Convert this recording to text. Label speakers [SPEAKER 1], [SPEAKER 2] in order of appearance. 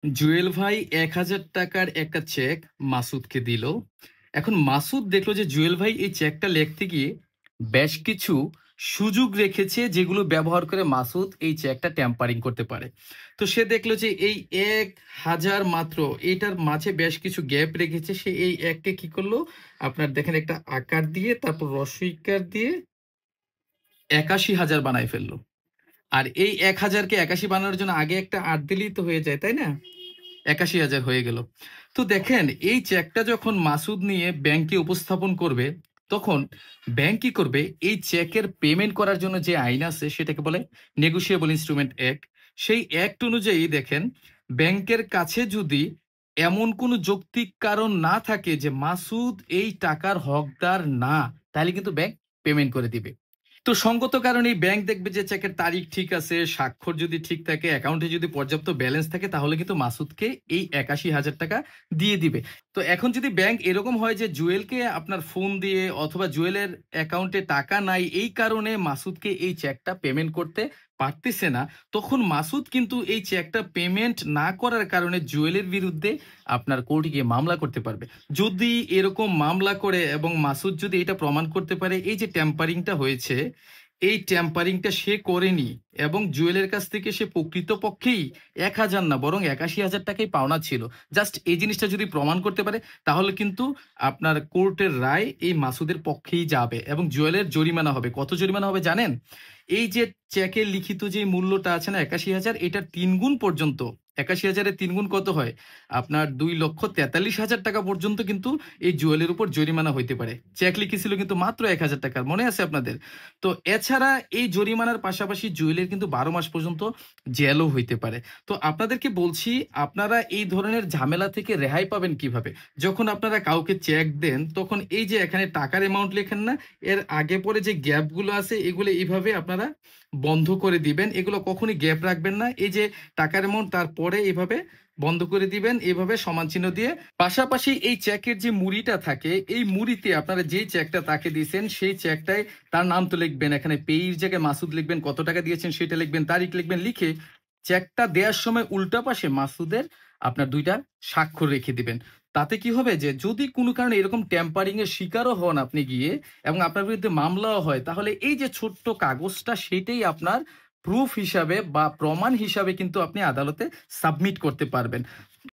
[SPEAKER 1] জুয়েল ভাই ১,০০০ টাকার একটা চেক মাসুদকে দিল। এখন মাসুদ দেখলো যে জুয়েল ভাই এই চেকটা লিখতে গিয়ে বেশ কিছু সুযোগ রেখেছে যেগুলো ব্যবহার করে মাসুদ এই চেকটা ট্যাম্পারিং করতে পারে। তো সে দেখলো যে এই ১,০০০ মাত্র এটার মাঝে বেশ কিছু গ্যাপ রেখেছে। সে এই এককে কি করলো, আপনার দেখেন একটা আকার দিয়ে তারপর রস্বইকার দিয়ে ৮১,০০০ বানায় ফেললো। আর এই ১,০০০কে ৮১ বানানোর জন্য আগে একটা ৮ দিলেই তো হয়ে যায়, তাই না? ৮১,০০০ হয়ে গেল। তো দেখেন এই চেকটা যখন মাসুদ নিয়ে ব্যাংকে উপস্থাপন করবে, তখন ব্যাংক কি করবে, এই চেকের পেমেন্ট করার জন্য যে আইন আছে সেটাকে বলে নেগোশিয়েবল ইনস্ট্রুমেন্ট অ্যাক্ট। সেই অ্যাক্ট অনুযায়ী দেখেন, ব্যাংকের কাছে যদি এমন কোনো যৌক্তিক কারণ না থাকে যে মাসুদ এই টাকার হকদার না, তাহলে কিন্তু ব্যাংক পেমেন্ট করে দিবে। তো সঙ্গত কারণেই ব্যাংক দেখবে যে চেকের তারিখ ঠিক আছে, স্বাক্ষর যদি ঠিক থাকে, অ্যাকাউন্টে যদি পর্যাপ্ত ব্যালেন্স থাকে, তাহলে কিন্তু মাসুদকে এই ৮১,০০০ টাকা দিয়ে দিবে। তো এখন যদি ব্যাংক এরকম হয় যে জুয়েলকে আপনার ফোন দিয়ে অথবা জুয়েলের অ্যাকাউন্টে টাকা নাই এই কারণে মাসুদকে এই চেকটা পেমেন্ট করতে পারতেছে না, তখন মাসুদ কিন্তু এই চেকটা পেমেন্ট না করার কারণে জুয়েলের বিরুদ্ধে আপনার কোর্টে গিয়ে মামলা করতে পারবে। যদি এরকম মামলা করে এবং মাসুদ যদি এটা প্রমাণ করতে পারে এই যে ট্যাম্পারিংটা হয়েছে, এই ট্যাম্পারিংটা সে করেনি এবং জুয়েলের কাছ থেকে সে প্রকৃতপক্ষেই ১,০০০ না বরং ৮১,০০০ টাকাই পাওনা ছিল, জাস্ট এই জিনিসটা যদি প্রমাণ করতে পারে, তাহলে কিন্তু আপনার কোর্টের রায় এই মাসুদের পক্ষেই যাবে এবং জুয়েলের জরিমানা হবে। কত জরিমানা হবে জানেন? এই যে চেকের লিখিত যে মূল্যটা আছে না ৮১,০০০, এটার ৩ গুণ পর্যন্ত। ৮১,০০০-এর ৩ গুণ কত হয়? আপনার ২,৪৩,০০০ টাকা পর্যন্ত কিন্তু এই জুয়েলের উপর জরিমানা হইতে পারে। চেক লিখেছিল কিন্তু মাত্র ১,০০০ টাকার, মনে আছে আপনাদের? তো এছাড়া এই জরিমানার পাশাপাশি জুয়েলের কিন্তু ১২ মাস পর্যন্ত জেলও হইতে পারে। তো আপনাদেরকে বলছি, আপনারা এই ধরনের ঝামেলা থেকে রেহাই পাবেন কিভাবে? যখন আপনারা কাউকে চেক দেন, তখন এই যে এখানে টাকার অ্যামাউন্ট লেখেন না, এর আগে পরে যে গ্যাপগুলো আছে এগুলো এইভাবে আপনারা বন্ধ করে দিবেন। এগুলো কখনই গ্যাপ রাখবেন না। এই যে টাকার অ্যামাউন্ট তারপরে এভাবে বন্ধ করে দিবেন, এভাবে সমান চিহ্ন দিয়ে। পাশাপাশি এই চেকের যে মুড়িটা থাকে, এই মুড়িতে আপনারা যেই চেকটা তাকে দিয়েছেন সেই চেকটায় তার নাম তো লিখবেন, এখানে পেইর জায়গায় মাসুদ লিখবেন, কত টাকা দিয়েছেন সেটা লিখবেন, তারিখ লিখবেন, লিখে চেকটা দেওয়ার সময় উল্টা পাশে মাসুদের আপনার ২টা স্বাক্ষর রেখে দিবেন। তাতে কি হবে যে যদি কোনো কারণে এরকম ট্যাম্পারিং এর শিকারও হন আপনি গিয়ে এবং আপনার বিরুদ্ধে মামলাও হয়, তাহলে এই যে ছোট্ট কাগজটা সেটাই আপনার প্রুফ হিসাবে বা প্রমাণ হিসাবে কিন্তু আপনি আদালতে সাবমিট করতে পারবেন।